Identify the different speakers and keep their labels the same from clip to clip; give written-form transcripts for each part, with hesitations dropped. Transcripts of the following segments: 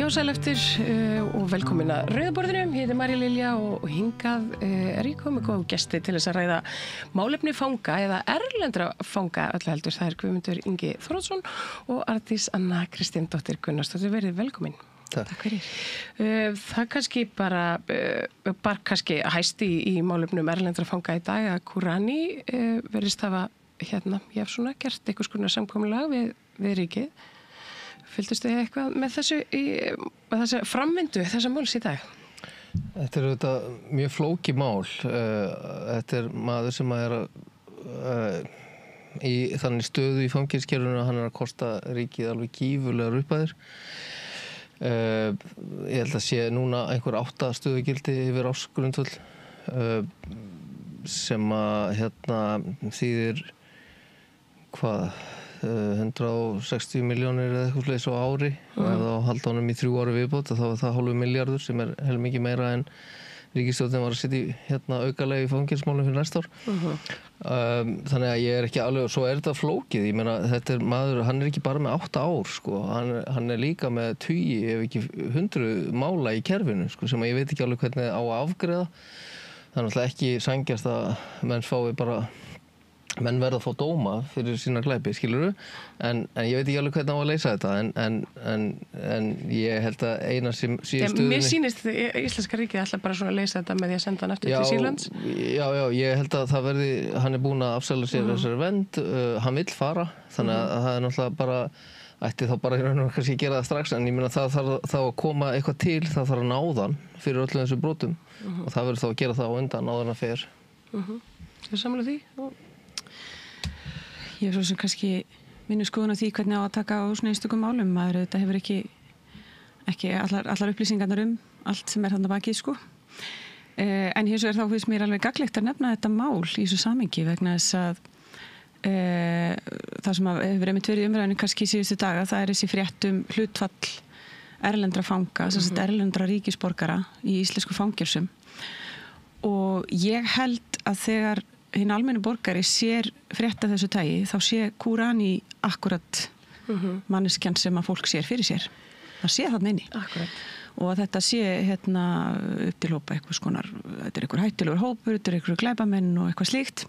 Speaker 1: Já, sæl eftir og velkomin að Rauðaborðinu. Ég heiti María Lilja og hingað ég komið góð gesti til þess að ræða málefni fanga eða erlendra fanga öllu heldur. Það Guðmundur Ingi Þóroddsson og Arndís Anna Kristíndóttir Gunnarsdóttir. Verið velkomin.
Speaker 2: Takk
Speaker 1: fyrir. Það kannski bara kannski hæst í málefnum erlendra fanga í dag að Kúrani verðist hafa ég hef svona gert einhvers konar samkomulag við ríkið. Fylgdust þið eitthvað með þessu framvindu þessa máls í dag?
Speaker 2: Þetta auðvitað mjög flókið mál. Þetta maður sem í þannig stöðu í fangelsiskerfinu að hann að kosta ríkið alveg gífurlegar upphæðir. Ég held að sé núna einhver 8 stöðugildi yfir ársgrundvöll sem að þýðir hvað 160 milljónir eða eitthvað sliðis á ári og ef þá halda honum í 3 ári viðbót þá var það hálfur milljarður sem heilmikið meira en ríkisstjórnin var að setja aukalega í fangelsismálum fyrir næsta ár. Þannig að ég ekki alveg, svo þetta flókið, ég meina þetta maður, hann ekki bara með 8 ár sko, hann líka með 10 ef ekki 100 mála í kerfinu sko, sem ég veit ekki alveg hvernig á að afgreiða. Það náttúrulega ekki sanngjarnt að menn fái bara menn verða að fá dóma fyrir sína glæpi, skilurðu, en ég veit ekki alveg hvernig á að leysa þetta, en ég held að eina sem síðu stöðunni...
Speaker 1: Mér sýnist íslenska ríkið ætla bara svona að leysa þetta með því að senda hann eftir til Sýrlands.
Speaker 2: Já, ég held að það verði, hann búinn að afsala sér þessari vernd, hann vill fara, þannig að það náttúrulega bara, ætti þá bara í raun og kannski gera það strax, en ég meina það þarf þá að koma eitthvað til, það þarf að náðan fyrir öllum þessum brotum, og það verður þá að gera það á undan áður en að fer.
Speaker 1: Þið samla því?
Speaker 3: Ég svo sem kannski minni skoðun á því hvernig á að taka á svona einstökum málum. Maður þetta hefur ekki allar upplýsingarnar allt sem þarna bakið sko. En hins vegar þá finnst mér alveg gagnlegt að nefna þetta mál í þessu samhengi vegna þess að það sem hefur einmitt verið í umræðunni kannski síðustu daga, það þessi frétt hlutfall erlendra fanga, erlendra ríkisborgara í íslensku fangelsum. Og ég held að þegar hinn almenni borgari sér frétta þessu tagi, þá sé Kúrani akkurat manneskjan sem að fólk sér fyrir sér. Það sé þarna inni.
Speaker 1: Akkurat.
Speaker 3: Og að þetta sé upp til hópa eitthvað skonar, þetta einhver hættulegur hópur, þetta einhver glæpamenn og eitthvað slíkt.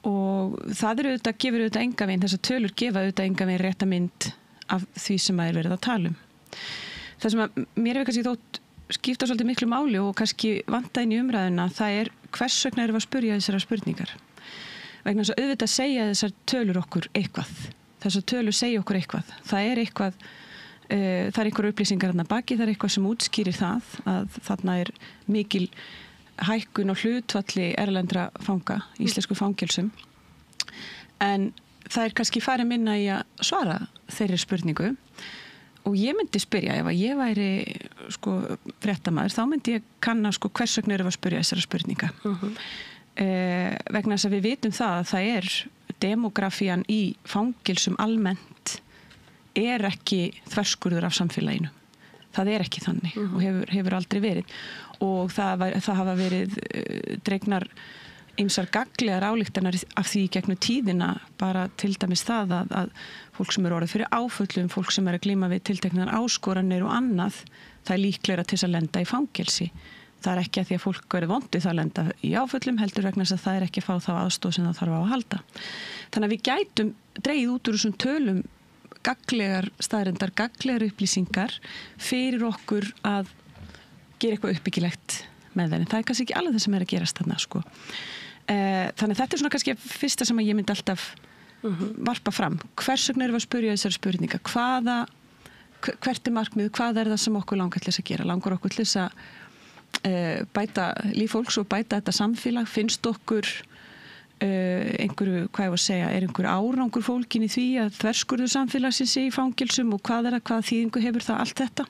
Speaker 3: Og það gefur auðvitað enga veginn, þessar tölur gefa auðvitað enga veginn rétta mynd af því sem að verið að tala um. Það sem að mér hefur kannski þótt skipta svolítið miklu máli og kannski vanta inn í umræðuna, það hvers vegna erum við að spyrja þessara spurningar. Vegna þess að auðvitað segja þessar tölur okkur eitthvað. Þessar tölur segja okkur eitthvað. Það er einhver upplýsingar þarna baki, það er eitthvað sem útskýrir það að þarna mikil hækkun og hlutfalli erlendra fanga, íslensku fangelsum. En það kannski farið minna í að svara þeirri spurningu. Og ég myndi spyrja, ef ég væri fréttamaður, þá myndi ég kanna hvers vegna erum við að spyrja þessara spurninga. Vegna þess að við vitum það að það demografían í fangelsum almennt ekki þverskurður af samfélaginu. Það ekki þannig og hefur aldrei verið. Og það hafa verið dregnar ýmsar gagnlegar ályktanir af því gegnum tíðina, bara til dæmis það að fólk sem orðið fyrir áföllum, fólk sem að glíma við tilteknar áskoranir og annað, það líklegra til að lenda í fangelsi. Það ekki að því að fólk verið vondið það að lenda í áföllum, heldur vegna þess að það ekki að fá þá aðstoð sem það þarf á að halda. Þannig að við gætum dregið út úr þessum tölum gagnlegar staðreyndar, gagnlegar upplýsingar fyrir okkur að gera eitthvað uppbyggilegt með þeim. Það kannski ekki alveg það sem að gerast þarna sko. Þannig að þetta svona kannski fyrsta sem að ég myndi alltaf varpa fram. Hvers vegna erum við að spyrja þessari spurninga? Hvert markmið? Hvað það sem okkur langar til þess að gera? Langar okkur til þess að bæta líf fólks og bæta þetta samfélag? Finnst okkur einhverju, hvað ég var að segja, einhver árangur fólkin í því að þverskurður samfélagsins í fangelsum og hvað hvaða þýðingu hefur það allt þetta?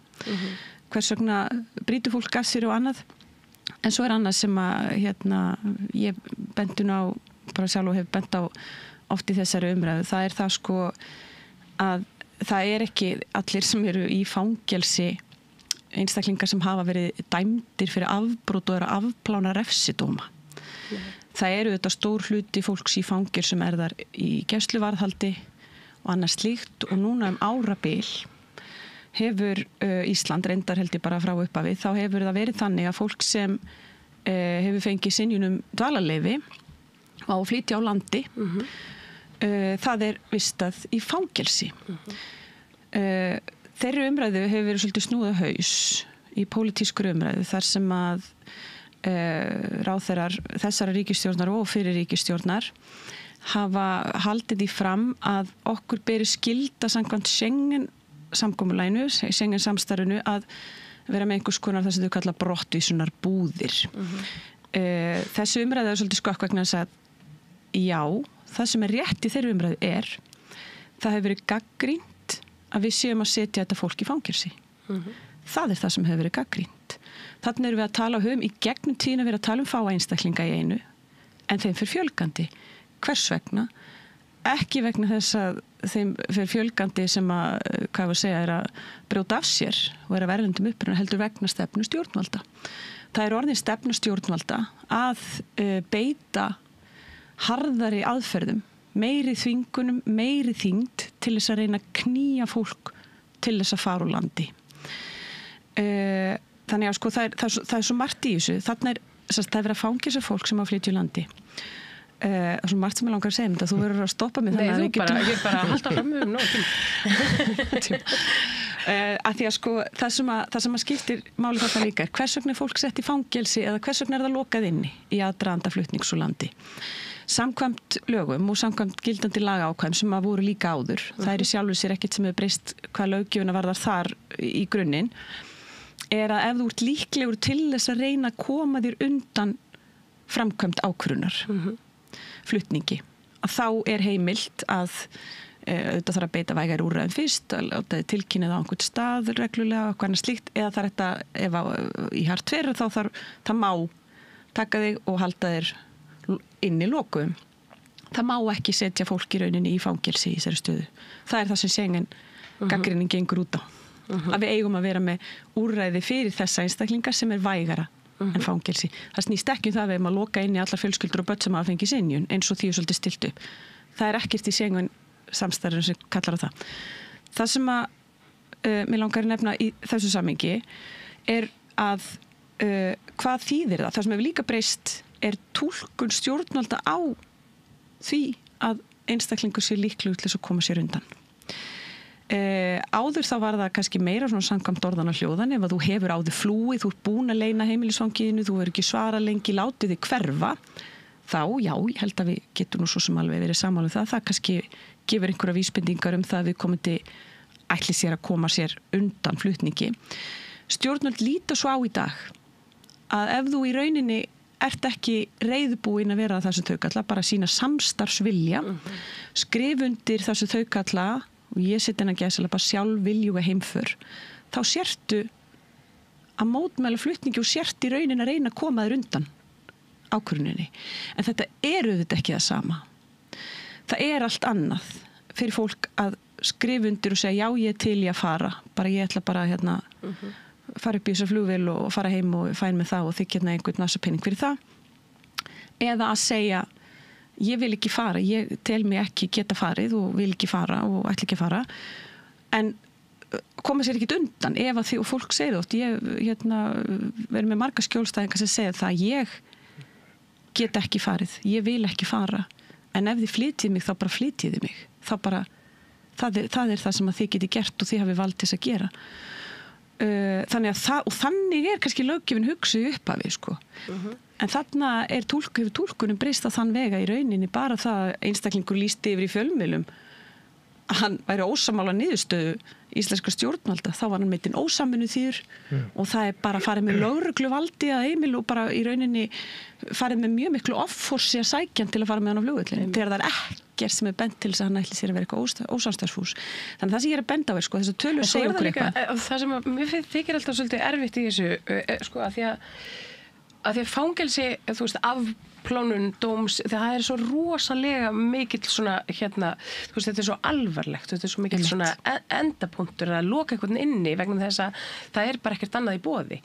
Speaker 3: Hvers vegna brýtur fólk af sér og annað? En svo annað sem að ég bendun á, bara sjálf og hef bent á oft í þessari umræðu, það það sko að það ekki allir sem eru í fangelsi einstaklingar sem hafa verið dæmdir fyrir afbrot og að afplána refsidóma. Það þetta stór hluti fólks í fangelsum þar í gæsluvarðhaldi og annað slíkt og núna árabil hefur Ísland, reyndar held ég bara frá upphafi, þá hefur það verið þannig að fólk sem hefur fengið synjun dvalarleyfi á að flytja á landi, það vistað í fangelsi. Þeirri umræðu hefur verið svolítið snúða haus í pólitískur umræðu þar sem að ráðherrar þessara ríkisstjórnar og fyrir ríkisstjórnar hafa haldið í fram að okkur beri skylda samkvæmt Schengen samkomulaginu, Schengen samstarfinu að vera með einhvers konar það sem þau kalla brottvísunar búðir. Þessu umræðu svolítið skökk vegna þess að já, það sem rétt í þeirri umræðu það hefur verið gagnrýnt að við séum að setja þetta fólk í fangelsi. Það það sem hefur verið gagnrýnt. Þannig erum við að tala í gegnum tíðina við að tala fáa einstaklinga í einu, en þeim fyrir fjölgandi. Hvers vegna? Ekki vegna þess að þeim fyrir fjölgandi sem að brjóta af sér og að verðundum uppruna, heldur vegna stefnu stjórnvalda. Það orðin stefnu stjórnvalda að beita harðari aðferðum, meiri þvingunum, meiri þyngd til þess að reyna að knýja fólk til þess að fara úr landi. Þannig að sko það svo margt í þessu. Þannig það verið að fangilsa fólk sem á flytja úr landi. Það svo margt sem ég langar að segja þetta. Þú verður að stoppa mig þannig að við getum...
Speaker 1: Nei, ég bara halda fram um nóg.
Speaker 3: Að því að sko það sem að skiptir máli þetta líka hvers vegna fólk sett í fangelsi eða hvers vegna það lokað inni í aðdraganda flutnings úr landi. Samkvæmt lögum og samkvæmt gildandi lagaákvæðum sem að voru líka áður. Það í sjálfu sér ekkert sem hefur breyst hvað löggjöfuna varðar þar í grunninn. Að ef þú ert líklegur til þess að reyna að koma þér undan framkvæmd ákvörðunar flutningi, að þá heimilt að auðvitað þarf að beita vægari úrræðum fyrst, að láta þið tilkynnið á einhvern stað reglulega og eitthvað slíkt, eða það þetta ef í hart fyrir þá það má taka þig og halda þér inn í lokuðum. Það má ekki setja fólk í rauninni í fangelsi í þessari stöðu. Það það sem Schengen gagnrýnin gengur út á. Að við eigum að vera með úrræði fyrir þessa einstaklingar sem vægara en fangelsi. Það snýst ekki það við eigum að loka inn í allar fjölskyldur og börn sem hafa fengið synjun eins og því svolítið stilt upp. Það ekkert í Schengen samstarfinu sem kallar á það. Það sem að mér langar að nefna í þessu samhengi að hvað þýðir það? Það sem hefur líka breyst túlkun stjórnvalda á því að einstaklingur sé líklegur til þess að koma sér undan. Áður þá var það kannski meira svona samkvæmt orðana hljóðan ef að þú hefur áður flúið, þú ert búin að leyna heimilisfangiðinu, þú hefur ekki svarað lengi, látið þig hverfa, þá já, ég held að við getum nú svo sem alveg verið sammála það kannski gefur einhverja vísbendingar það að við komandi ætli sér að koma sér undan flutningi. Stjórnvöld líta svo á í dag að ef þú í rauninni ert ekki reiðubúin að vera það sem þau kalla, bara sína samstarfsvilja, skrif undir það sem þau kalla og ég seti henni að gæsa bara sjálf viljuga heimför, þá sértu að mótmæla flutningi og sért í raunin að reyna að koma þér undan ákvörðuninni. En þetta auðvitað ekki það sama. Það allt annað fyrir fólk að skrifa undir og segja já, ég til ég að fara, bara ég ætla bara fara upp í þessa flugvél og fara heim og fæn með það og þykja einhvern nasapenning fyrir það. Eða að segja ég vil ekki fara, ég tel mig ekki geta farið og vil ekki fara og ætla ekki að fara, en koma sér ekki undan ef að því og fólk segir þótt, ég verið með marga skjólstæðingar sem segja það ég get ekki farið, ég vil ekki fara, en ef þið flytjið mig þá bara flytjið þið mig, þá bara það það sem að þið geti gert og þið hafi vald til þess að gera. Þannig að þannig kannski löggjöfin hugsuð upp af við sko. En þarna hefur túlkunum breyst á þann vega í rauninni bara það einstaklingur lýsti yfir í fjölmiðlum að hann væri ósammála niðurstöðu íslenska stjórnvalda, þá var hann meitinn ósamvinnuþýður og það bara farið með lögregluvaldi að heimil og bara í rauninni farið með mjög miklu offorsi að sækjan til að fara með hann á flugvöllinn þegar það ekkert sem bent til þess að hann ætli sér að vera eitthvað ósamstarfsfús. Þannig það sem ég að benda á sko, þess að tölur segja okkur eitthvað.
Speaker 1: Það sem mér þykir alltaf svolítið erfitt í þessu sko, að því að fangelsi, þú veist, afplánun dóms, það svo rosalega mikill svona, þú veist, þetta svo alvarlegt, þetta svo mikill svona endapunktur að loka einhvern inni vegna þess að það bara ekkert annað í boði.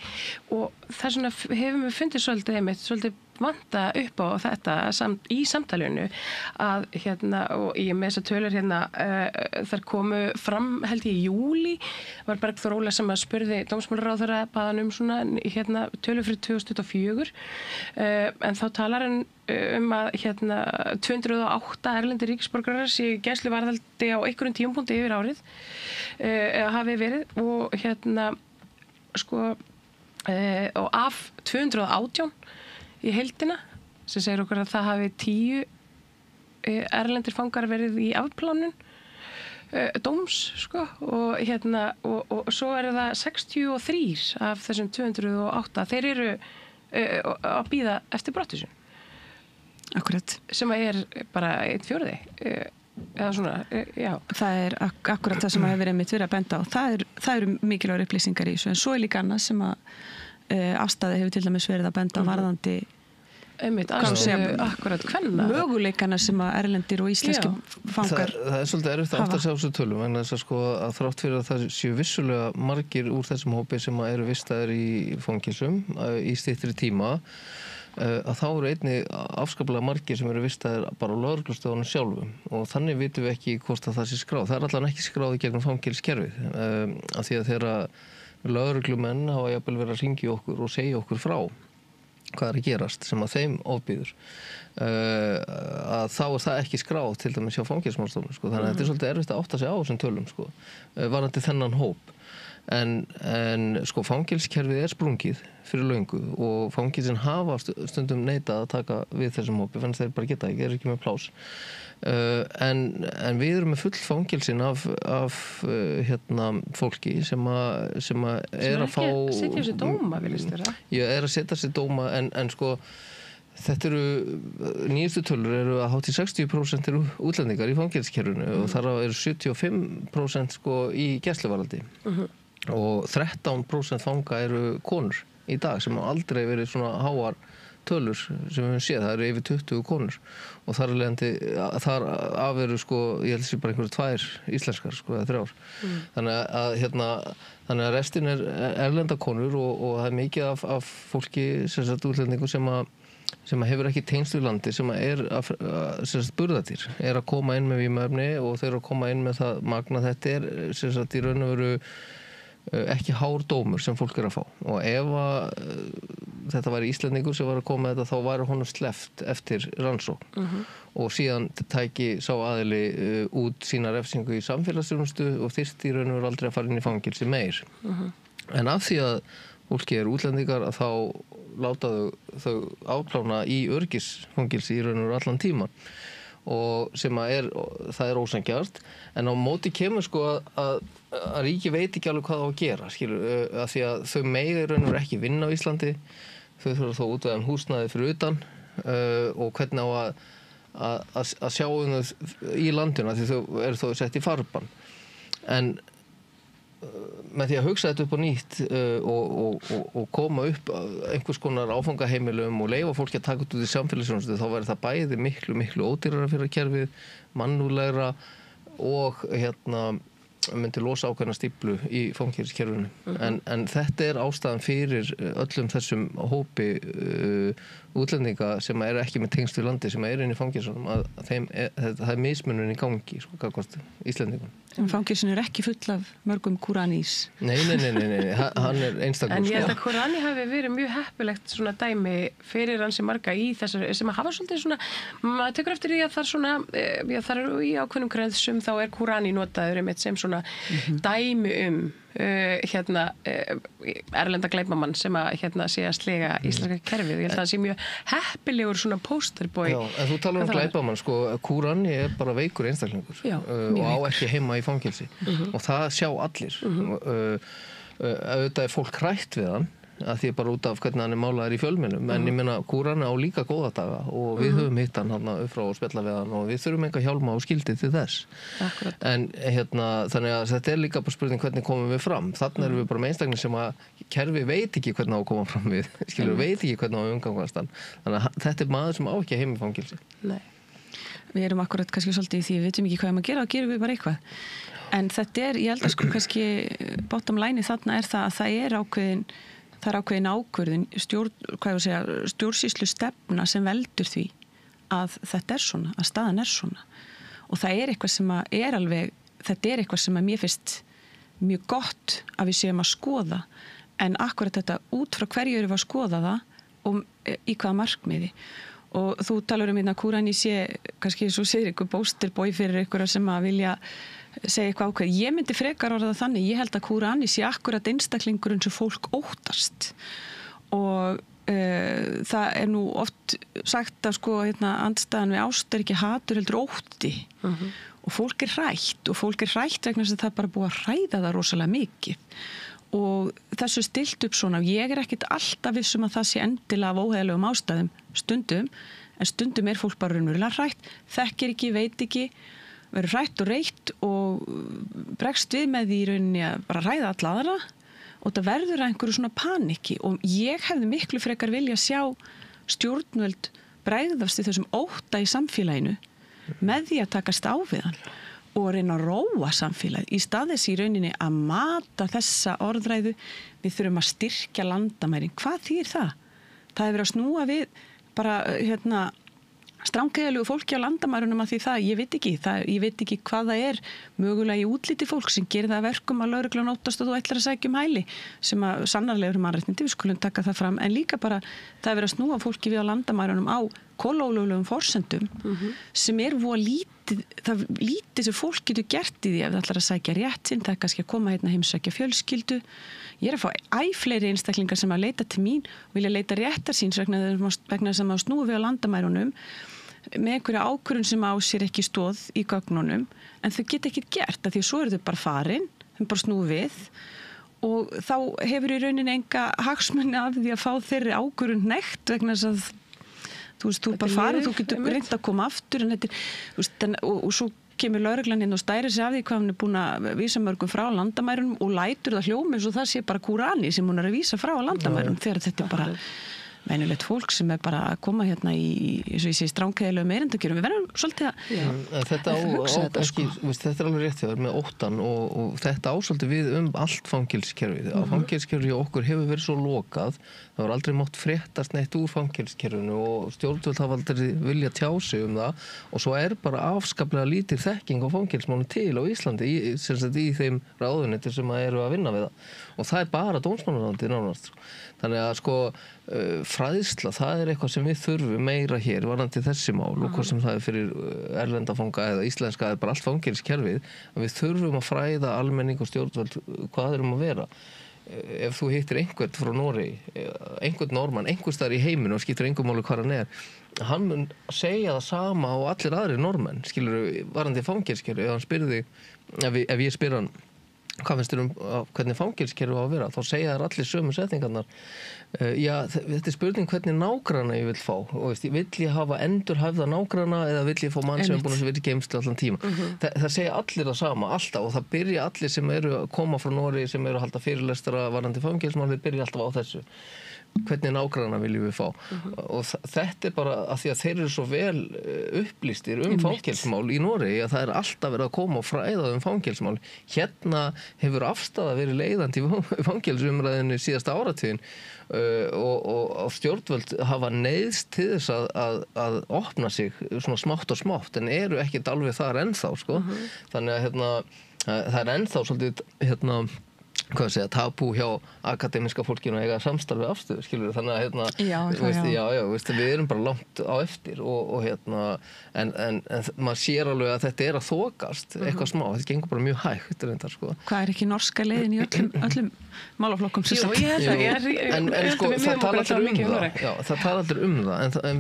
Speaker 1: Og það svona hefur mér fundið svolítið vanta upp á þetta í samtalinu að og ég með þessar tölur þar komu fram held ég í júlí, var Bergþór Óla sem að spurði dómsmálaráðherra baðan svona tölur fyrir 2024 en þá talar hann að 208 erlendir ríkisborgarar séu í gæsluvarðhaldi á einhverjum tímapunkti yfir árið hafi verið og og af 218 í heildina sem segir okkur að það hafi 10 erlendir fangar verið í afplánun dóms og svo það 63 af þessum 208 þeir eru að bíða eftir brottvísun.
Speaker 3: Akkurat.
Speaker 1: Sem að bara 1/4 eða svona, já.
Speaker 3: Það akkurat það sem hefur verið mitt verið að benda á. Það eru mikilvægur upplýsingar í þessu en svo líka annað sem að afstæði hefur til dæmis verið að benda á varðandi akkurat hvenna möguleikana sem að erlendir og íslenski fangar
Speaker 2: það svolítið erfitt að átta sig á þessu tölum en þess að þrátt fyrir að það séu vissulega margir úr þessum hópi sem eru vistaðir í fangelsum í styttri tíma að þá eru einnig afskaplega margir sem eru vistaðir bara á lögreglustöðunum sjálfum og þannig vitum við ekki hvort að það sé skráð. Það allan ekki skráð í gegnum fangelskerfið af því að þegar lögreglumenn hafa jafnvel verið að hringja okkur og segja okkur frá hvað að gerast sem að þeim ofbýður að þá það ekki skráð til dæmis hjá fangelsismálastofnun þannig að þetta svolítið erfitt að átta sig á þessum tölum varðandi þennan hóp en fangelsiskerfið sprungið fyrir löngu og fangelsin hafa stundum neitað að taka við þessum hópi þannig að þeir bara geta ekki með plás en við erum með full fangelsin af fólki sem að að fá
Speaker 1: setja sér dóma viljast þeirra
Speaker 2: að setja sér dóma en þetta nýjustu tölur eru að hátt í 60% eru útlendingar í fangelsiskerfinu og þar eru 75% í gæsluvarðhaldi og 13% fanga eru konur í dag sem aldrei verið svona háar tölur sem við höfum séð, það eru yfir 20 konur og þar af eru ég held að sé bara einhverju 2 íslenskar eða 3 þannig að restin erlenda konur og það mikið af fólki útlendingu sem að hefur ekki tengst við landi sem að burðardýr að koma inn með vímuefni og þeir að koma inn með það magna þetta í raun og veru ekki hár dómur sem fólk að fá og ef þetta væri Íslendingur sem var að koma með þetta þá væri honum sleppt eftir rannsókn og síðan tæki sá aðili út sína refsingu í samfélagsþjónustu og þyrfti í raun og veru aldrei að fara inn í fangelsi meir en af því að fólki útlendingar að þá láta þau afplána í öryggisfangelsi í raun og veru allan tíman og sem það ósanngjarnt en á móti kemur að ríki veit ekki alveg hvað það á að gera af því að þau mega í raun og veru ekki vinna á Íslandi þau þurfa þó útvegan húsnæði fyrir utan og hvernig á að sjá þau í landinu því þau eru þó sett í farbann en með því að hugsa þetta upp á nýtt og koma upp einhvers konar áfangaheimilum og leyfa fólki að taka út í samfélagsþjónustu þá væri það bæði miklu ódýrara fyrir kerfið, mannúðlegra og myndi losa ákveðna stíflu í fangelsiskerfinu en þetta ástæðan fyrir öllum þessum hópi útlendinga sem ekki með tengst við landi sem inn í fangelsunum að það mismunun í gangi gagnvart Íslendingum.
Speaker 3: Fangelsin ekki full af mörgum Kúranís.
Speaker 2: Nei, hann einstakur.
Speaker 1: En ég held að Kúrani hafi verið mjög heppilegt svona dæmi fyrir hans marga í þessari sem að hafa svolítið svona, maður tekur eftir því að það svona, þar eru í ákveðnum kreðsum þá Kúrani notaður sem svona dæmi erlenda glæpamann sem að sé að slega íslenska kerfið. Ég held að það sé mjög heppilegur svona posterboy.
Speaker 2: Já, en þú talar glæpamann, Kúrani bara veikur einstaklingur og á ekki heima í fangelsi og það sjá allir. Auðvitað fólk hrætt við hann að því bara út af hvernig hann málaður í fjölmiðlum en ég meina Kúrani á líka góða daga og við höfum hitt hann upp frá og spjalla við hann og við þurfum enga hjálma og skildi til þess.
Speaker 1: Akkurat.
Speaker 2: En þannig að þetta líka bara spurning hvernig komum við fram. Þannig erum við bara með einstakling sem að kerfi veit ekki hvernig á að koma fram við veit ekki hvernig á að umgangast hann. Þannig að þetta maður sem á ekki heim í fangelsi.
Speaker 1: Nei.
Speaker 3: Við erum akkurat kannski svolítið í því við veitum ekki hvað að gera, þá gerum við bara eitthvað. En þetta ég held að kannski bottom line þarna það að það ákveðin það er ákveðin ákvörðun, stjórnsýslu stefna sem veldur því að þetta er svona, að staðan er svona. Og það er eitthvað sem þetta er eitthvað sem mér finnst mjög gott að við séum að skoða, en akkurat þetta út frá hverju erum við að skoða það og í hvaða markmiði. Og þú talar hérna að Kúrani sé kannski svo segir ykkur bósterbói fyrir ykkur sem að vilja segja eitthvað ákveð. Ég myndi frekar orða þannig, ég held að Kúrani sé akkurat einstaklingurinn sem fólk óttast. Og það er nú oft sagt að andstæðan við ást er ekki hatur heldur ótti. Og fólk er hrætt vegna þess að það er bara búið að hræða það rosalega mikið. Og þessu stilt upp svona, ég er ekkit alltaf vissum að það sé endilega af óheiðlegum ástæðum stundum, en stundum er fólk bara raunverulega hrætt, þekkir ekki, veit ekki, verður hrætt og reitt og bregst við með því í rauninni að bara hræða alla aðra og það verður að einhverju svona paniki og ég hefði miklu frekar vilja sjá stjórnvöld bregðast í þessum ótta í samfélaginu með því að takast á við hann og reyna að róa samfélagið í stað þess í rauninni að mata þessa orðræðu. Við þurfum að styrkja landamærin. Hvað þýðir það? Það hefur verið að snúa við bara stranggeðalegu fólki á landamærunum að því það, ég veit ekki hvað það er mögulega í útliti fólk sem gerir það verkum að lögreglan óttast og þú ætlar að sækja hæli sem að sannarlega eru mannréttindi, við skulum taka það fram, en líka bara það hefur verið að snúa fólki við á landamærunum á kolólöglegum forsendum sem er lítið sem fólk getur gert í því ef það ætlar að sækja rétt sinn, það er kannski að koma hérna heimsækja fjölskyldu. Ég er að fá fleiri einstaklingar sem að leita til mín og vilja leita réttar síns vegna þess að maður snúi við á landamærunum með einhverja ákvörðun sem á sér ekki stóð í gögnunum, en þau geta ekki gert af því að svo eru þau bara farin, þau bara snúi við og þá hefur í rauninni enga hagsmunni af því að fá þeirri ákvörðun hnekkt vegna þess að þú er bara farin, þú getur reynt að koma aftur en þetta, og svo kemur lögreglan inn og stærir sig af því hvað hann er búin að vísa mörgum frá landamærunum og lætur það hljóma eins og það sé bara Kúrani sem hún er að vísa frá landamærunum þegar þetta er bara venjulegt fólk sem er bara að koma hérna í, eins og ég segi, strangkeðilegum erindakjörum. Við verðum svolítið að hugsa þetta, sko.
Speaker 2: Þetta er alveg rétt hjá þér með óttan og þetta ásvöldi við allt fangelskerfið. Fangelskerfið hjá okkur hefur verið svo lokað, það var aldrei mátt fréttast neitt úr fangelskerfinu og stjórnvöld hafa aldrei vilja tjá sig það og svo er bara afskaplega lítil þekking á fangelsmálum til á Íslandi, í þeim ráðuneytir sem eru að vinna við það og það er bara dómsmálaráðuneytið nánast. Þannig að fræðsla, það er eitthvað sem við þurfum meira hér varðandi þessi mál og hvað sem það er fyrir erlendafanga eða íslenska eða bara allt fangelskerfið, að við þurfum að fræða almenning og stjórnvöld hvað erum að vera. Ef þú hittir einhvern frá Noregi, einhvern normann, einhvers staðar í heiminu og skiptir engum máli hvað hann er, hann mun segja það sama og allir aðrir normenn, skilur varðandi fangelskerfið, ef hann spyrir þig, ef ég spyr hann hvað finnst þér hvernig fangelskerfið á að vera, þá segja þær allir sömu setningarnar. Já, þetta er spurning hvernig nágranna ég vil fá og vill ég hafa endurhæfða nágranna eða vill ég fá mann sem er búin að vera í geymslu allan tíma. Það segja allir það sama alltaf og það byrja allir sem eru að koma frá Noregi sem eru að halda fyrirlestara varðandi fangelsmál, þeir byrja alltaf á þessu. Hvernig nágranna viljum við fá og þetta er bara að því að þeir eru svo vel upplýstir fangelsmál í Noregi að það er alltaf verið að koma og fræða fangelsmál. Hérna hefur afstaða verið leiðandi í fangelsumræðinni síðasta áratuginn og stjórnvöld hafa neyðst til þess að opna sig svona smátt og smátt en eru ekkert alveg þar ennþá sko. Þannig að það er ennþá svolítið tabú hjá akademiska fólkinu að eiga samstarfi afstöðu, skilur þannig að við erum bara langt á eftir og en maður sér alveg að þetta er að þokast eitthvað smá, þetta gengur bara mjög hægt reyndar, sko.
Speaker 3: Hvað er ekki norska leiðin í öllum málaflokkum sem sagt?
Speaker 2: En sko, það tala allir það en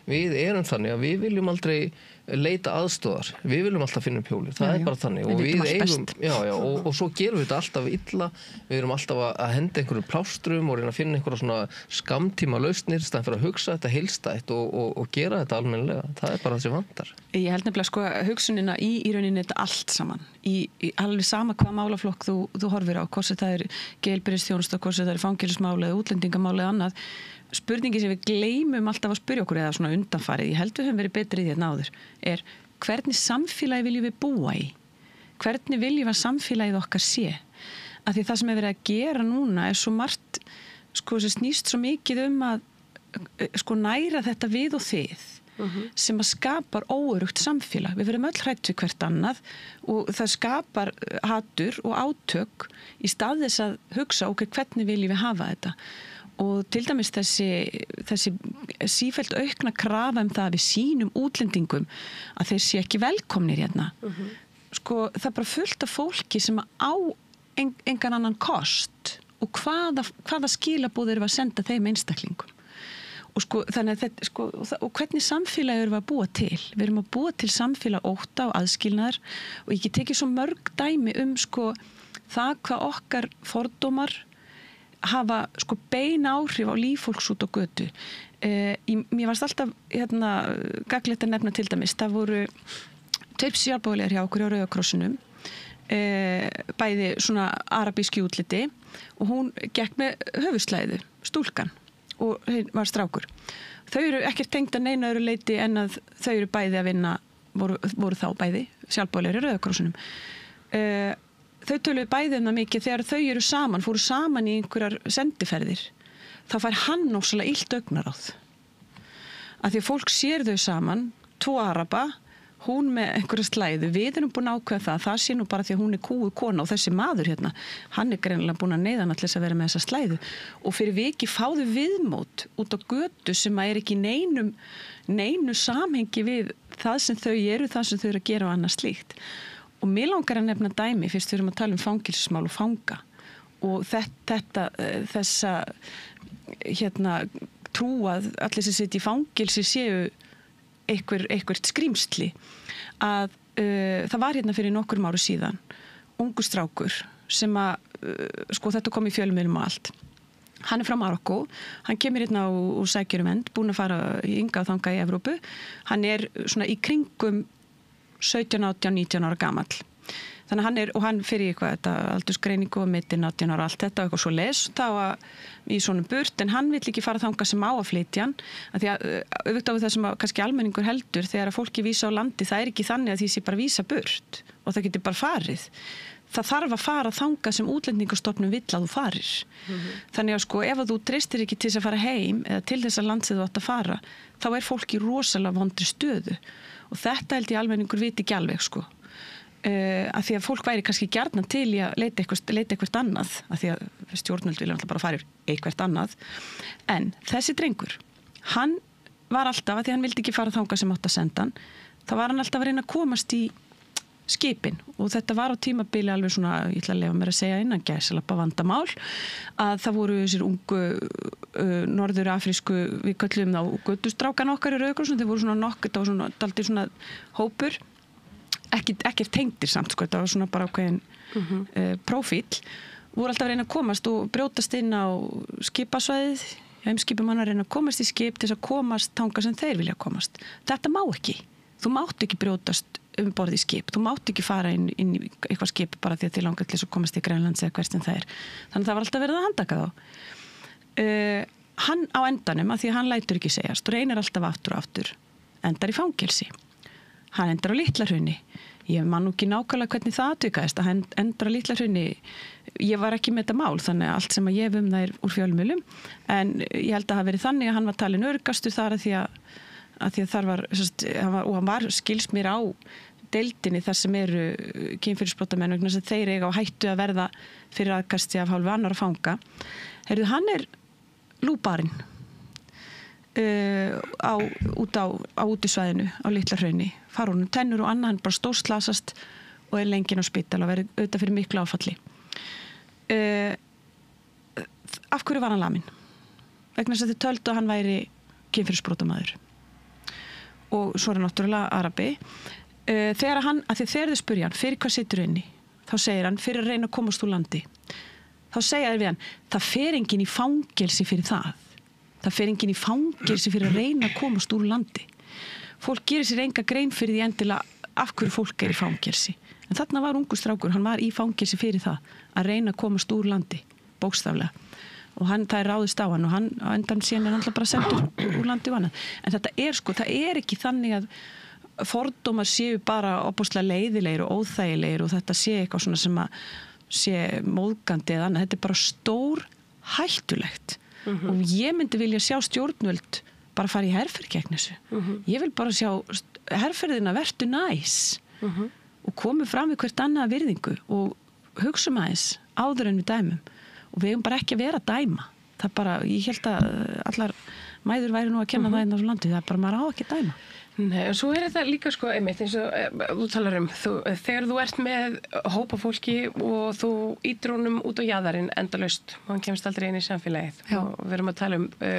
Speaker 2: við erum þannig að við viljum aldrei leita aðstoðar, við viljum alltaf finna upp hjólið, það er bara þannig og við eigum, og svo gerum við þetta alltaf illa, við erum alltaf að henda einhverju plástrum og reyna að finna einhverja svona skammtíma lausnir, staðan fyrir að hugsa þetta heilstætt og gera þetta almennilega, það er bara það sem vantar.
Speaker 3: Ég held nefnilega sko hugsunina í rauninni þetta allt saman, í alveg sama hvað málaflokk þú horfir á, hvort það er geðheilbrigðisþjónusta, hvort það er fangelsismál eða útlendingamál eða annað. Spurningi sem við gleymum alltaf að spyrja okkur eða svona undanfarið, ég held við höfum verið betri í því áður, er hvernig samfélagi viljum við búa í? Hvernig viljum við að samfélagið okkar sé? Af því það sem er verið að gera núna er svo margt sko sem snýst svo mikið að sko næra þetta við og þið sem að skapar óörugt samfélag. Við verðum öll hrædd við hvert annað og það skapar hatur og átök í stað þess að hugsa hvernig viljum við hafa þetta. Og til dæmis þessi sífellt aukna krafa það að við sýnum útlendingum að þeir sé ekki velkomnir hérna. Sko það er bara fullt af fólki sem á engan annan kost og hvaða skilaboð erum við að senda þeim einstaklingum. Og sko þannig að þetta sko og hvernig samfélag erum við að búa til? Við erum að búa til samfélag ótta og aðskilnaðar og ég get tekið svo mörg dæmi sko það hvað okkar fordómar hafa sko bein áhrif á líf fólks út á götu. Mér varst alltaf gagnlegt að nefna til dæmis, það voru 2 sjálfboðaliðar hjá okkur á Rauða krossinum, bæði svona arabíski útliti og hún gekk með höfuðslæðu, stúlkan og þeir var strákur. Þau eru ekkert tengt að neina öðru leiti en að þau eru bæði að vinna, voru þá bæði sjálfboðaliðar í Rauða krossinum. Þau töluðu bæði það mikið þegar þau eru saman, fóru saman í einhverjar sendiferðir. Þá fær hann ósala illt augnaráð. Af því að fólk sér þau saman, 2 araba, hún með einhverja slæðu. Við erum búin að ákveða það sé nú bara því að hún er kúu kona og þessi maður hérna, hann er greinilega búin að neyða hann til þess að vera með þessa slæðu. Og fyrir viki fáðu viðmót út á götu sem að ekki neinu samhengi við það sem þau eru, það sem þau eru að gera og annað slíkt. Og mér langar að nefna dæmi fyrst við erum að tala fangelsismál og fanga og þessa trú að allir sem sitja í fangelsi séu eitthvert skrýmsli að það var fyrir nokkrum árum síðan ungur strákur sem að sko þetta kom í fjölmiðlum og allt. Hann er frá Marokkó, hann kemur hérna og sækir vernd, búinn að fara hingað og þangað í Evrópu. Hann er svona í kringum 17, 18, 19 ára gamall. Þannig að hann fyrir þetta aldursgreiningu og mittin 18 ára allt þetta og eitthvað svo les þá í svona burt en hann vill ekki fara þangað sem á að flytja hann af því að auðvitað við það sem kannski almenningur heldur þegar að fólki vísa á landi það er ekki þannig að því sé bara vísa burt og það getur bara farið. Það þarf að fara þangað sem útlendingastofnun vill að þú farir. Þannig að sko ef að þú treystir ekki til þess að fara heim eða til þess að land sem þú átt að fara þá er fólk í rosalega vondri stöðu og þetta held ég almenningur viti ekki alveg sko. Að því að fólk væri kannski gjarnan til í að leita eitthvað annað að því að stjórnvöld vilja alltaf bara fara eitthvað annað en þessi drengur hann var alltaf að því að hann vildi ekki fara þangað sem átt að senda hann þá var hann alltaf að reyna að komast í skipin og þetta var á tímabili alveg svona ég ætla að leyfa mér að segja innan gæsalappa vandamál að það voru þessir ungu norðurafrísku við köllum þá göttustrákan okkar í Rauða krossinum þeir voru svona nokkuð og svona dálítið svona hópur ekki tengdir samt sko, þetta var svona bara ákveðin prófíl, voru alltaf að reyna að komast og brjótast inn á skipasvæðið, heimskipumann að reyna að komast í skip til þess að komast þangað sem þeir vilja komast. Þetta má ekki. Þú mátt ekki brjótast borð í skip, þú mátt ekki fara inn í eitthvað skip bara því að þið langar til þess að komast í Grænlands eða hvert sem það er. Þannig að það var alltaf verið að handtaka þá. Hann á endanum, að því að hann lætur ekki segjast og reynir alltaf aftur og aftur, endar í fangelsi. Hann endar á Litlahrauni. Ég man nú ekki nákvæmlega hvernig það atvikaðist að hann endar á Litlahrauni. Ég var ekki með þetta mál, þannig að allt sem að ég það er úr fjölmiðlum. En ég held að það hafi verið þannig að hann var talin örgastur þar að því að þar var, og hann var skilst mér á deildinni þar sem eru kynferðisbrotamenn vegna þess að þeir eiga á hættu að verða fyrir aðkasti af hálfu annarra fanga. Heyrðu, hann er lúbarinn. Út á útisvæðinu á Litlahrauni fara honum tennur og annað, hann bara stórslasast og er lengin á spital og verið auðvitað fyrir miklu áfalli. Af hverju var hann laminn? Vegna þess að þið töldu að hann væri kynferðisbrotamaður og svo er hann náttúrulega arabi. Þegar þið spurja hann fyrir hvað situr inni þá segir hann fyrir að reyna að komast úr landi þá segja þeir við hann það fer enginn í fangelsi fyrir það. Það fer enginn í fangelsi fyrir að reyna að komast úr landi. Fólk gerir sér enga grein fyrir því endilega af hverju fólk í fangelsi. En þarna var ungur strákur, hann var í fangelsi fyrir það að reyna að komast úr landi, bókstaflega. Og það er ráðist á hann og hann á endan síðan er alltaf bara sendur úr landi og annað. En þetta er sko, það er ekki þannig að fordómar séu bara opaslega leiðilegir og óþægilegir og þetta sé eitthvað svona sem að sé móðgandi eða annað. Þetta er bara stór hættulegt og ég myndi vilja sjá stjórnvöld bara fara í herferð gegn þessu. Ég vil bara sjá herferðina vertu næs og komi fram við hvert annað virðingu og hugsum aðeins áður en við dæmum og við eigum bara ekki að vera að dæma. Það bara, ég held að allar mæður væri nú að kenna það inn á þessu landi, það er bara maður á ekki að dæma.
Speaker 1: Nei, og svo þetta líka sko einmitt eins og þú talar þegar þú ert með hópa fólki og þú ítir honum út á jaðarinn endalaust og hann kemst aldrei inn í samfélagið.
Speaker 3: Já.
Speaker 1: Og við erum að tala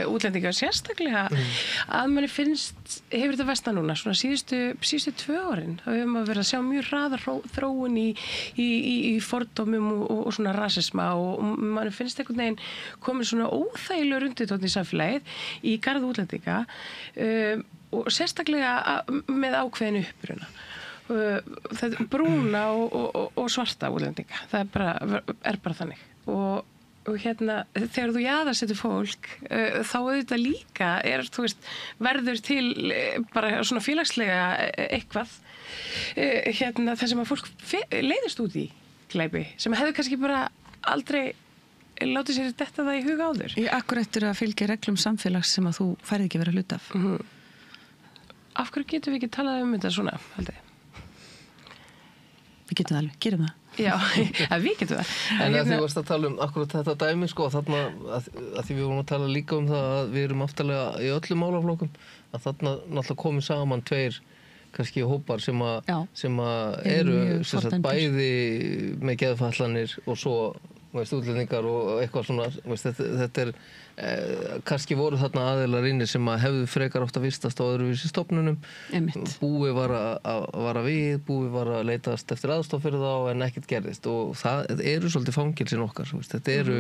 Speaker 1: útlendinga sérstaklega að manni finnst, hefur þetta versnað núna svona síðustu 2 árin þá hefur maður verið að sjá mjög hraða þróun í fordómum og svona rasisma og manni finnst einhvern veginn komin svona óþægilegur undirtónn í samfélagið í garð útlendinga og sérstaklega með ákveðinu uppruna. Það er brúna og svarta útlendinga. Það er bara þannig. Og hérna, þegar þú jaðarsetur fólk, þá auðvitað líka þú veist, verður til bara svona félagslega eitthvað, hérna, það sem að fólk leiðist út í glæpi, sem hefur kannski bara aldrei látið sér detta það í huga áður.
Speaker 3: Akkur eftir að fylgja reglum samfélags sem að þú færði ekki vera hluta af.
Speaker 1: Af hverju getum við ekki talað þetta svona, haldið?
Speaker 3: Við getum það alveg, gerum það.
Speaker 1: Já, við getum það.
Speaker 2: En að því varst að tala akkurat þetta dæmi, sko, þarna, að því við vorum að tala líka það að við erum aftalega í öllum málaflokkum, að þarna náttúrulega komið saman 2 kannski hópar sem eru sagt, bæði með geðfatlanir og svo útlendingar og eitthvað svona, þetta kannski voru þarna aðeilar inni sem að hefðu frekar oft að vistast á öðruvísi stofnunum. Búið var að leitast eftir aðstoð fyrir þá en ekkert gerðist og það eru svolítið fangilsin okkar, þetta eru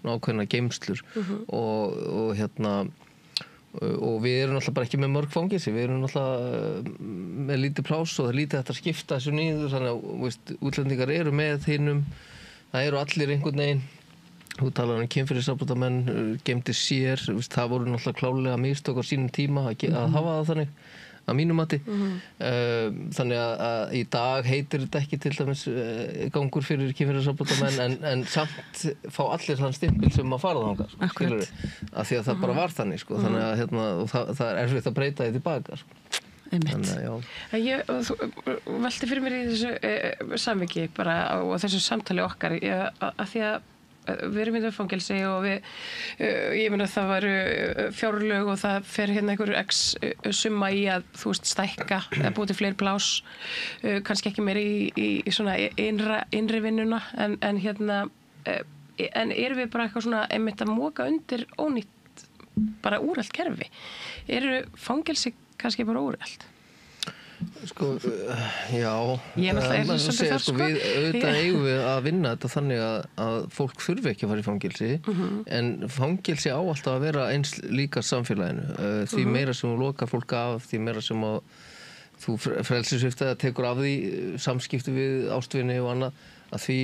Speaker 2: ákveðna geymslur og hérna og við erum náttúrulega bara ekki með mörg fangilsi, við erum náttúrulega með lítið pláss og það er lítið hægt að skipta þessu niður, þannig að útlendingar eru með hinum, það eru allir einhvern veginn. Þú talar kynferðisafbrotamenn, geymdi sér, það voru náttúrulega klálega mistök á sínum tíma að hafa það þannig, að mínu mati. Þannig að í dag heitir þetta ekki til dæmis gangur fyrir kynferðisafbrotamenn en samt fá allir þann stimpil sem að fara þangað, skilurðu, af því að það bara var þannig, sko, þannig að hérna, það er erfitt að breyta því tilbaka, sko.
Speaker 1: Ég velti fyrir mér í þessu samviki bara og þessu samtali okkar að því að við erum í fangelsi og ég meina það varu fjárlög og það fer hérna einhver x summa í að þú veist stækka eða búið til fleiri plás kannski ekki meira í svona innri vinnuna en hérna en erum við bara eitthvað svona einmitt að móka undir ónýtt bara úrelt kerfi fangelsi kannski bara úrelt
Speaker 2: Sko, já
Speaker 1: við
Speaker 2: auðvitað eigum við að vinna þetta þannig að fólk þurfi ekki að fara í fangilsi en fangilsi á alltaf að vera eins líka samfélaginu því meira sem þú lokar fólk af því meira sem að þú frelsissvipta eða tekur af því samskipti við ástvini og annað að því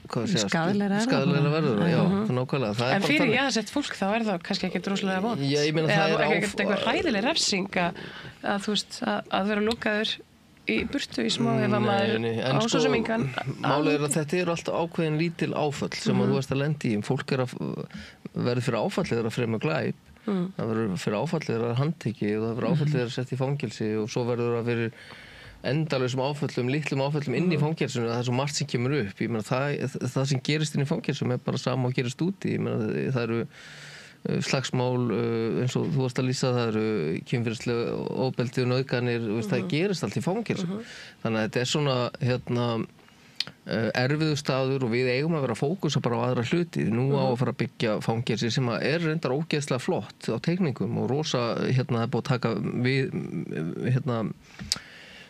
Speaker 3: skadalegra
Speaker 2: verður já, nákvæmlega
Speaker 1: en fyrir jaðarsett fólk þá það kannski ekki droslega vont eða ekkert eitthvað hræðileg refsing að þú veist að vera lokaður í burtu í smá ef að maður á svo sem engan
Speaker 2: málið að þetta alltaf ákveðin lítil áföll sem að þú veist að lendi í fólk verður fyrir áfallið að fremja glæp það verður fyrir áfallið að handteki og það verður áfallið að setja í fangilsi og svo verður að fyrir endalausum áföllum, litlum áföllum inn í fangelsinu það er svo margt sem kemur upp ég meina, það sem gerist inn í fangelsum er bara sama og gerist úti ég meina, það eru slagsmál eins og þú varst að lýsa það eru kynferðislega ofbeldi og nauðganir það gerist allt í fangelsum þannig að þetta er svona erfiður staður og við eigum að vera að fókusa bara á aðra hluti nú á að fara að byggja fangelsi sem er reyndar ógeðslega flott á teikningum og rosa það er búið að taka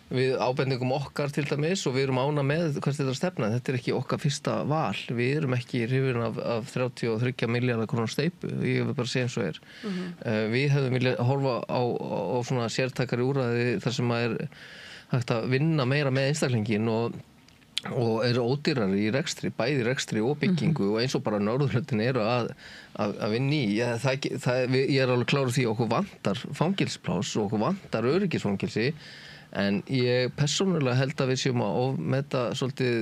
Speaker 2: við ábendingum okkar til dæmis og við erum ána með hvað þetta stefna, þetta er ekki okkar fyrsta val, við erum ekki hrifin af 33 milljarða krónar steypu, ég vil bara segja eins og við hefðum viljað horfa á svona sértækari úrræði þar sem er hægt að vinna meira með einstaklingin og eru ódýrari í rekstri, bæði rekstri og byggingu og eins og bara Norðurlöndin eru að vinna í ég er alveg klár því okkur vantar fangelsplás og okkur vantar öryggisfangelsi En ég persónulega held að við séum að ofmeta svolítið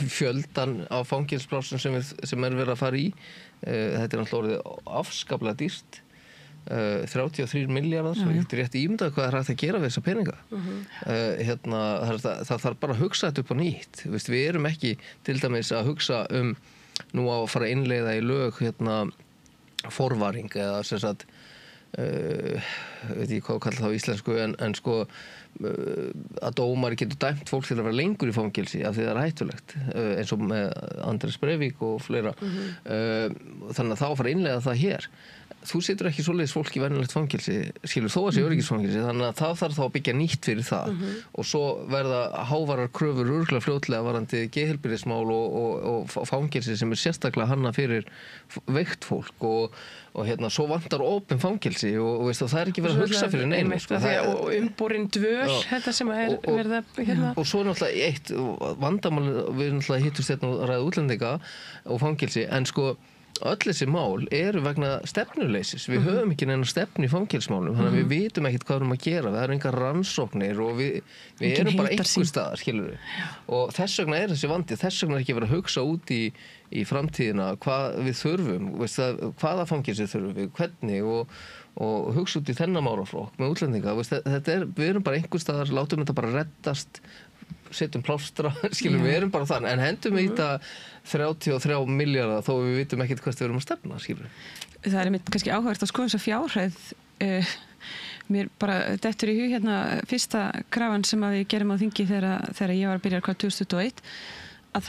Speaker 2: fjöldan af fangelsplásum sem verið að fara í. Þetta náttúrulega orðið afskaplega dýrt. 33 milljarðar, svo ég getur rétt ímyndað hvað hægt að gera við þessa peninga. Það þarf bara að hugsa þetta upp á nýtt. Við erum ekki til dæmis að hugsa nú að fara að innleiða í lög forvaring eða sem sagt veit ég hvað kalla það á íslensku en sko að dómari getur dæmt fólk til að vera lengur í fangelsi af því það hættulegt eins og með Andrés Breivik og fleira þannig að þá fara að innleiða það hér þú situr ekki svoleiðis fólk í venjulegt fangelsi skilur þó að sé öryggisfangelsi þannig að það þarf þá að byggja nýtt fyrir það og svo verða hávarar kröfur örugglega fljótlega varðandi geðheilbrigðismál og fangelsi sem sérstaklega hanna fyrir veikt fólk og svo vantar opin fangelsi og veist það er ekki verið að hugsa fyrir neinu
Speaker 1: og umborin dvöl þetta sem er verið að
Speaker 2: og svo náttúrulega eitt vandamál við náttúrulega hittust hérna að ræða útlendinga og fangelsi en sko öll þessi mál eru vegna stefnuleysis. Við höfum ekki neina stefnu í fangelsmálum, þannig að við vitum ekkert hvað við erum að gera. Það eru engar rannsóknir og við erum bara einhver staðar, skilur við. Og þess vegna er þessi vandi, þess vegna er ekki verið að hugsa út í framtíðina hvað við þurfum, hvaða fangelsi þurfum við, hvernig og hugsa út í þennan málaflokk með útlendinga. Við erum bara einhver staðar, látum þetta bara reddast setjum plástra, skilum við erum bara þann en hendum við í þetta 33 milljarða þó við vitum ekkert hvað við erum að stefna, skilum við.
Speaker 3: Það er mitt kannski áhugavert að skoða þessa fjárhæð mér bara dettur í hug hérna fyrsta krafan sem að við gerum á þingi þegar ég var að byrja 2021 að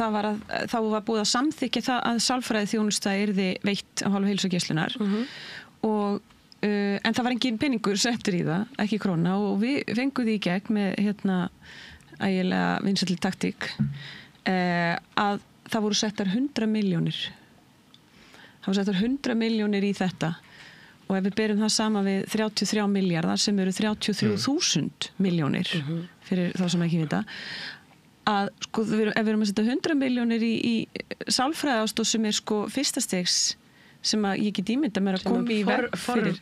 Speaker 3: þá var búið að samþykkja það að sálfræði þjónusta yrði veitt á hálfu heilsugæslunnar en það var engin peningur settur í það, ekki króna og við fengum því í gegn með ægilega vinsælli taktík að það voru settar 100 milljónir það voru settar 100 milljónir í þetta og ef við berum það sama við 33 milljarðar sem eru 33.000 milljónir fyrir þá sem ekki vita að sko ef við erum að setja 100 milljónir í sálfræðastoð sem er sko fyrsta stigs sem að ég get ímynda mér að koma í verð fyrir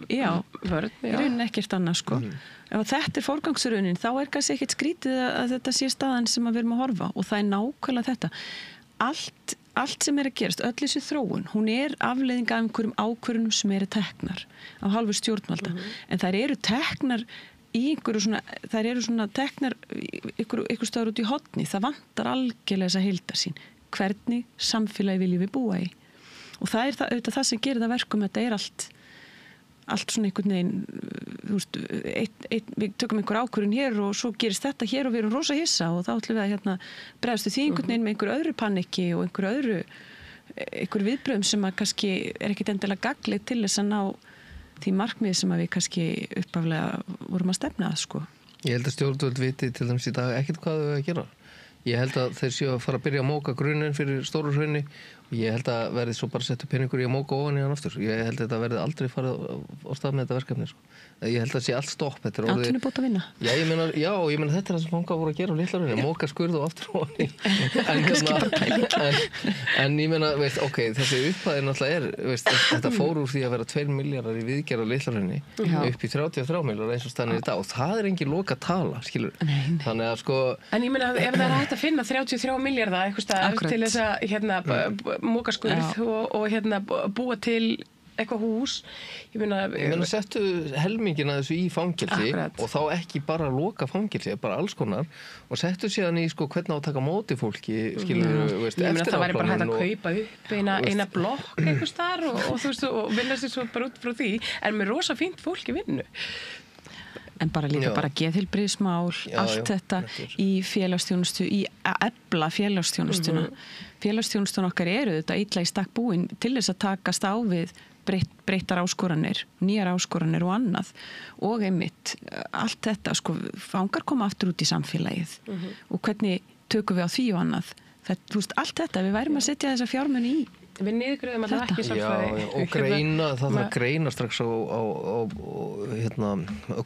Speaker 3: í raunin ekkert annað sko ef þetta er forgangsraunin þá er kannski ekkert skrítið að þetta sé staðan sem við erum að horfa og það er nákvæmlega þetta allt sem er að gerast, öll þessi þróun hún er afleiðing af einhverjum ákvörðunum sem eru teknar af hálfu stjórnvalda en þær eru teknar í einhverju svona teknar einhver staður út í horni það vantar algjörlega þessa heildarsýn hvernig samfélagi viljum við búa í og það er auðvitað það sem gerir það verkum þetta er allt svona einhvern veginn við tökum einhver ákvörðun hér og svo gerist þetta hér og við erum rosa hissa og þá ætlum við að bregðast því einhvern veginn með einhver öðru panikki og einhver viðbröðum sem að kannski er ekkit endilega gagnlegt til þess að ná því markmið sem að við kannski uppaflega vorum að stefna að sko.
Speaker 2: Ég held að stjórnvöld viti til dæmis í dag ekkert hvað þau að gera. Ég held að þeir séu að fara að byrja að móka grunninn fyrir stóru hrauni og ég held að verði svo bara settu peningur í að móka ofan í hann aftur. Ég held að þetta verði aldrei farið á stað með þetta verkefni sko. Ég held að sé allt stopp.
Speaker 3: Atvinnubót að vinna.
Speaker 2: Já, ég meina þetta er það sem fangar voru að gera á litla hrauni, móka skurð og aftur ofan í. En ég meina, ok, þessi upphæðin náttúrulega þetta fór úr því að vera 2 milljarðar í viðgerð á litla hrauni upp í 33 milljarðar eins og staðan í dag og það er engin loka tala, skilur. Þannig að sko.
Speaker 1: En ég meina, ef það er hægt að finna 33 milljarða eitthvað stað til þess að mókaskurð og búa til eitthvað hús ég meina
Speaker 2: settu helmingina þessu í fangelsi og þá ekki bara loka fangelsi, bara alls konar og settu síðan í sko hvernig á að taka móti fólki skilur
Speaker 1: ég meina það væri bara hægt að kaupa upp eina blokk eitthvað staðar og þú veist og vinna sér svo bara út frá því en með rosa fínt fólk í vinnu
Speaker 3: en bara líka bara geðheilbrigðismál allt þetta í félagsþjónustu í að efla félagsþjónustuna félagsþjónustun okkar eru þetta illa í stakk búin til þess að takast á við breyttar áskoranir, nýjar áskoranir og annað og einmitt allt þetta sko fangar koma aftur út í samfélagið og hvernig tökum við á því og annað þetta, þú veist, allt þetta, við værum að setja þessa fjármuni í
Speaker 1: við niðurgreiðum að það ekki sálfræði
Speaker 2: og greina, það þarf að greina strax á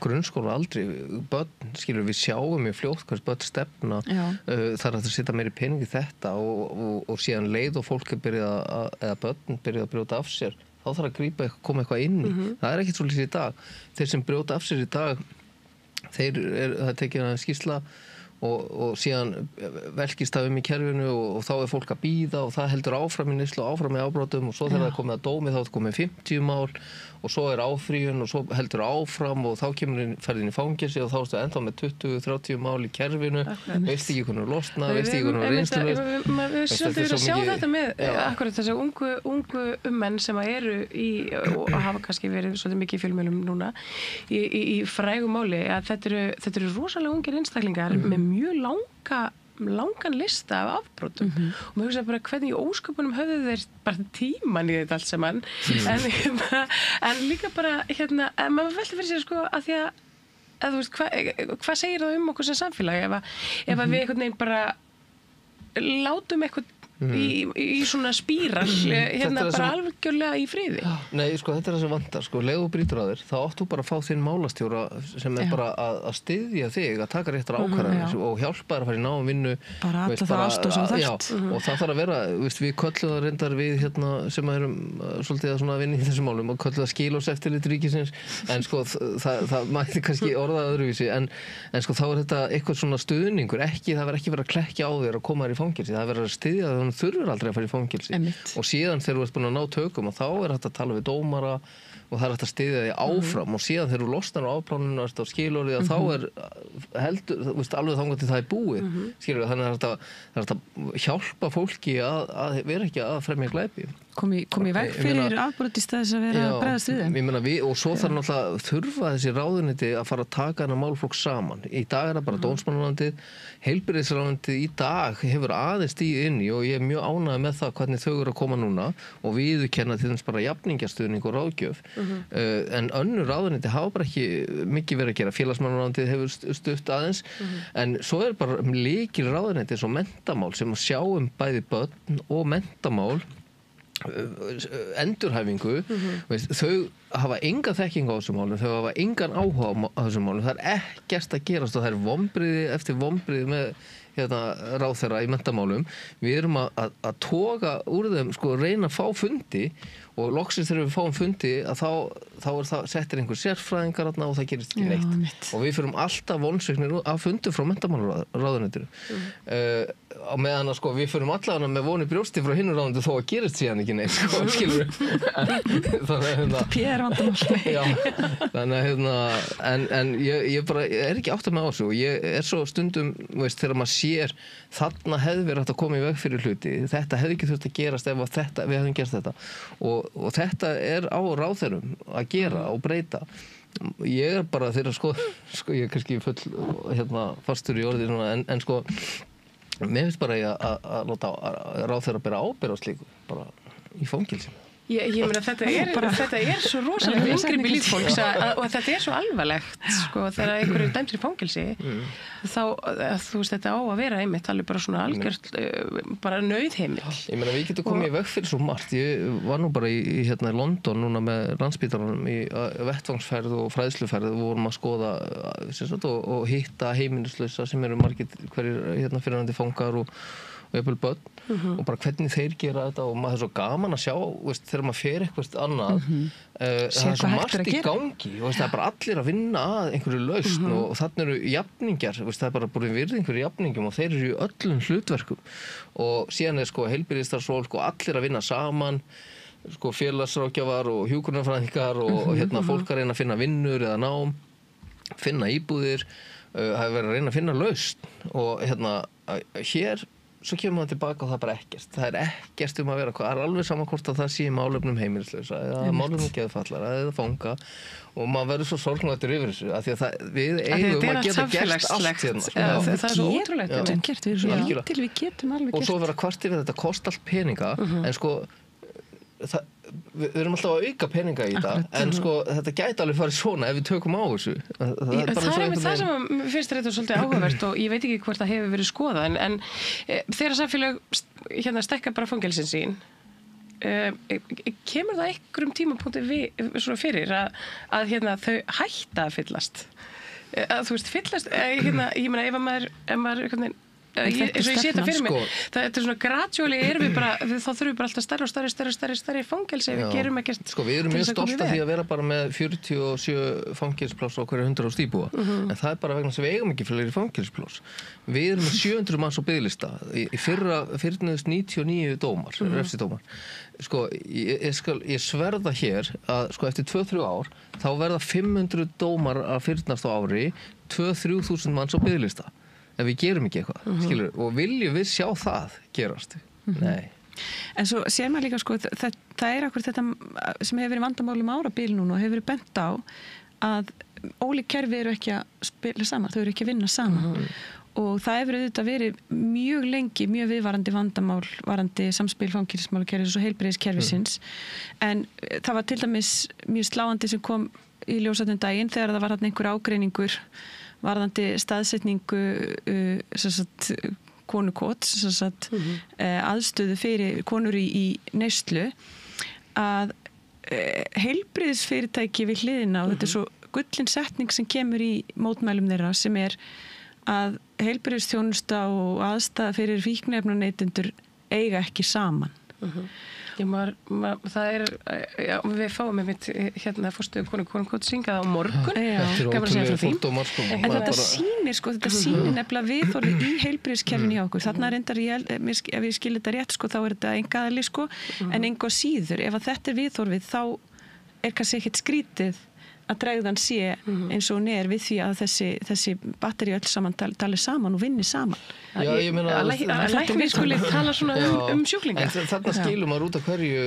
Speaker 2: grunnskóla aldrei börn, skilur við sjáum mjög fljótt hvers börn stefna þar að það setja meiri pening í þetta og síðan leið og fólk eða börn byrja að brjóta af sér þá þarf að koma eitthvað inn í það er ekkert svolítið í dag þeir sem brjóta af sér í dag það tekið að skýrsla og síðan velkist það í kerfinu og þá fólk að bíða og það heldur áfram í neyslu og áfram í afbrotum og svo þegar það komið að dómi þá komið 50 mál og svo áfrýjun og svo heldur áfram og þá ferðin í fangelsi og þá ertu ennþá með 20-30 mál í kerfinu, veist ekki hvernig losna, veist ekki hvernig reynslulaust.
Speaker 1: Við svolítið verið að sjá þetta með akkurat þessi ungu menn sem eru og hafa kannski verið svolítið mikið í fjölmiðlum núna í frægu máli að þetta eru rosalega ungir einstaklingar með mjög langan lista af afbrotum og maður hugsa bara hvernig í ósköpunum höfðu þeir bara tíman í þetta allt saman en líka bara maður velti fyrir sér sko að því að þú veist hvað segir það okkur sem samfélag ef að við einhvern veginn bara látum eitthvað í svona spíral bara algjörlega í friði.
Speaker 2: Nei, sko, þetta það sem vantar, sko, leið og brýtur að þér, þá áttu bara að fá þinn málastjóra sem bara að styðja þig, að taka réttar ákvarðanir og hjálpa þér að fara í náum vinnu.
Speaker 3: Bara alla það aðstoð sem þarft.
Speaker 2: Og það þarf að vera, við köllum það reyndar við sem erum svolítið að vinna í þessum málum og köllum það skilorðseftirlit ríkisins, en sko, það mætti kannski orðað öðruvísi, en sko, þá þetta eitthvað svona stuðningur, það verður ekki verið að klekkja á þér að koma þér í fangelsi, það verður að styðja þig þurfur aldrei að fara í fangelsi og síðan þegar þú ert búin að ná tökum og þá hægt að tala við dómara og það hægt að styðja þig áfram og síðan þegar þú losnar á afpláninu og ert á skilorði þá heldur, þú veist, alveg þangað til það búið skilorði, þannig að það er hægt að hjálpa fólki að vera ekki að fremja glæpi.
Speaker 3: Komi í veg fyrir afbrot í stað þess að vera að bregðast við þeim.
Speaker 2: Ég meina og svo þarf náttúrulega þurfa þessi ráðuneyti að fara að taka hana málflokk saman. Í dag það bara dómsmálaráðuneytið, heilbrigðisráðuneytið í dag hefur aðeins stigið inn í og ég mjög ánægður með það hvernig þau eru að koma núna og viðurkenna til þess bara jafningjastuðning og ráðgjöf. En önnur ráðuneyti hafa bara ekki mikið verið að gera. Félagsmálaráðuneytið hefur stutt aðeins en svo bara lykil ráðuneyti eins og menntamál sem að sjá bæði börn og menntamál endurhæfingu þau hafa enga þekking á þessum málum, þau hafa engan áhuga á þessum málum, það ekkert að gerast og það vonbrigði eftir vonbrigði með ráðherra í menntamálum. Við erum að toga úr þeim, sko, reyna að fá fundi og loksins þegar við fáum fundi að þá það settir einhver sérfræðingar og það gerist ekki neitt. Og við fyrum alltaf vonsviknir að fundi frá menntamálaráðuneytinu. Á meðan að sko við fyrum allavega með voni brjósti frá hinu ráðuneytinu þó að gerist síðan ekki neitt, sko, skilur við.
Speaker 3: Pér vandamál.
Speaker 2: Já, þannig að en ég bara er ekki átt að með á þessu og ég er svo stundum, veist, þegar maður sér þarna hefði verið hægt að koma í veg fyrir hluti, þetta hefði ekki þurft að gerast ef við hefðum gert þetta og þetta er á ráðherrum að gera og breyta. Ég er bara þeirra sko ég er kannski full fastur í orði en sko mér finnst bara að láta ráðherra bera ábyrgð á slíku bara í fangelsinu.
Speaker 1: Ég meina þetta er svo rosalega inngrip í líf fólks og þetta er svo alvarlegt sko þegar einhverju dæmdur í fangelsi þá þú veist þetta á að vera einmitt alveg bara svona algjört bara nauðheimill. Ég
Speaker 2: meina við getum komið í veg fyrir svo margt. Ég var nú bara í London núna með Landspítalanum í vettvangsferð og fræðsluferð og vorum að skoða og hitta heimilislausa sem eru margir hverjir fyrirrandi fangar og jafnvel börn og bara hvernig þeir gera þetta og maður er svo gaman að sjá veist, þegar maður fer eitthvað annað það er svo margt í gangi og veist, það er bara allir að vinna að einhverju lausn og þannig eru jafningjar veist, það er bara búin virðingur í jafningjum og þeir eru í öllum hlutverkum og síðan er sko heilbrigðisstarfsfólk og allir að vinna saman sko félagsráðgjafar og hjúkrunarfræðingar og fólk að reyna að finna vinnur eða nám finna íbúðir hafa verið að reyna að finna lausn og hér svo kemur maður tilbaka og það er bara ekkert. Það er ekkert að vera hvað. Það er alveg saman hvort að það sé málefnum heimilislausa eða málefnum geðfatlara eða fanga og maður verður svo sorgmættur yfir þessu af því að við eigum að geta gert allt hérna.
Speaker 1: Það er svo ótrúlegt.
Speaker 3: Við getum alveg gert.
Speaker 2: Og svo vera kvart yfir þetta kost allt peninga en sko við erum alltaf að auka peninga í þetta en sko þetta gæti alveg farið svona ef við tökum á þessu.
Speaker 1: Það er það sem finnst þetta svolítið áhugavert og ég veit ekki hvort það hefur verið skoðað en þegar samfélag stækkar bara fangelsin sín kemur það einhverjum tímapunkti svona fyrir að þau hætta að fyllast þú veist fyllast ég meina ef maður ég sé þetta fyrir mig,
Speaker 2: sko.
Speaker 1: þetta svona gradually þá þurfum við bara alltaf stærri fangelsi ef við gerum ekkert
Speaker 2: sko, við erum mjög stolt af því að vera bara með 47 fangelsipláss á hverju 100.000 íbúa en það bara vegna sem við eigum ekki fleiri fangelsipláss. Við erum með 700 manns á biðlista í fyrrnuðust 99 dómar, refsidómar. Sko, ég sverða hér að sko, eftir 2-3 ár þá verða 500 dómar að fyrnast á ári 2-3 þúsund manns á biðlista ef við gerum ekki eitthvað, skilur, og viljum við sjá það gerast? Nei.
Speaker 3: En svo sér maður líka sko, það er akkur þetta sem hefur verið vandamálum árabil núna og hefur verið bent á að ólík kerfi eru ekki að spila saman, þau eru ekki að vinna saman og það hefur auðvitað verið mjög lengi, mjög viðvarandi vandamál varandi samspil fangelsismálakerfis og heilbrigðiskerfisins en það var til dæmis mjög sláandi sem kom í ljósatun daginn þegar það var þarna einhver ágreiningur varðandi staðsetningu konukots aðstöðu fyrir konur í neyslu að heilbrigðisfyrirtæki við hliðina og þetta er svo gullin setning sem kemur í mótmælum þeirra sem er að heilbrigðisþjónusta og aðstæða fyrir fíkniefnaneytendur eiga ekki saman.
Speaker 1: Það er, já, við fáum einmitt hérna fórstuðu konukot syngað á morgun.
Speaker 2: Þetta er ótrúlega fordómar sko.
Speaker 3: En þetta sýnir sko, þetta sýnir nefnilega viðhorfið í heilbrigðiskerfinu hjá okkur. Þarna reyndar ef ég skil þetta rétt sko, þá er þetta engaðali sko, en enga síður. Ef að þetta er viðhorfið, þá er kannski ekkert skrítið að dregðan sé eins og hún er við því að þessi batteri öll saman tali saman og vinni saman.
Speaker 2: Já, ég meina
Speaker 1: að læknir skuli tala svona sjúklinga.
Speaker 2: En þarna skilum maður út af hverju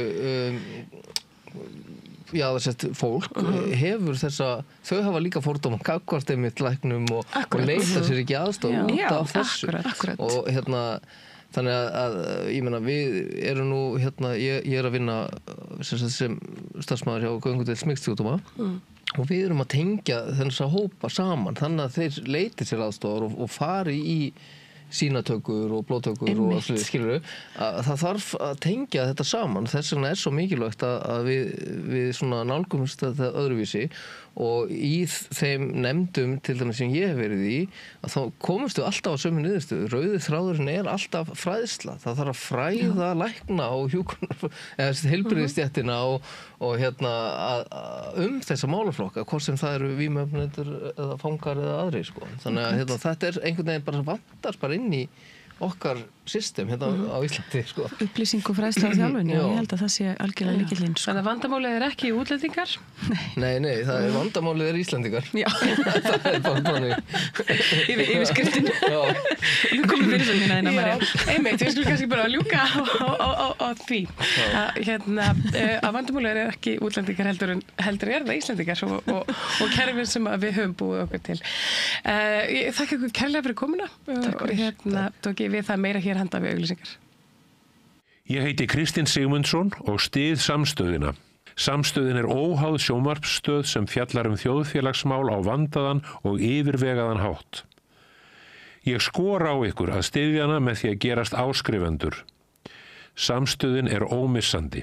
Speaker 2: fólk hefur þau hafa líka fordóma gagnvart einmitt læknum og leita sér ekki aðstoð út af þessu.
Speaker 3: Akkurat.
Speaker 2: Og þannig að ég meina við erum nú ég er að vinna sem starfsmaður hjá göngudeild smyggsjúkdóma og við erum að tengja þessa hópa saman þannig að þeir leiti sér aðstofar og fari í sýnatökur og blóðtökur og allir, skilur að það þarf að tengja þetta saman þess vegna er svo mikilvægt að við svona nálgumst þetta öðruvísi og í þeim nefndum til dæmis sem ég hef verið í að þá komumst við alltaf á sömu niðurstöðu rauði þráðurinn er alltaf fræðsla það þarf að fræða lækna og hjúkrunar eða heilbrigðisstéttina og þessa málaflokka hvort sem það eru vímuefnendur eða fangar eða aðri sko. Þannig að þetta er einhvern veginn bara vantar bara inn í okkar system hérna á Íslandi sko.
Speaker 3: Upplýsing og fræðsla á þjálfun, já, ég held að það sé algjörlega lykillinn sko.
Speaker 1: Þannig að vandamálið er ekki útlendingar?
Speaker 2: Nei, það er vandamálið er Íslendingar.
Speaker 3: Já.
Speaker 2: Það er bara þannig.
Speaker 3: Yfirskriftin.
Speaker 2: Já.
Speaker 3: Þú komið fyrir sem hérna María.
Speaker 1: Einmitt, við skulum kannski bara ljúka á því. Að vandamálið er ekki útlendingar heldur er það Íslendingar og kerfin sem við höfum búið okkur til. Ég þakka ykkur kærlega fyrir komuna. Takk fyrir. Við það meira hér handa við auglýsingar.
Speaker 4: Ég heiti Kristinn Sigmundsson og styð Samstöðina. Samstöðin er óháð sjónvarpsstöð sem fjallar þjóðfélagsmál á vandaðan og yfirvegaðan hátt. Ég skora á ykkur að styðja hana með því að gerast áskrifendur. Samstöðin er ómissandi.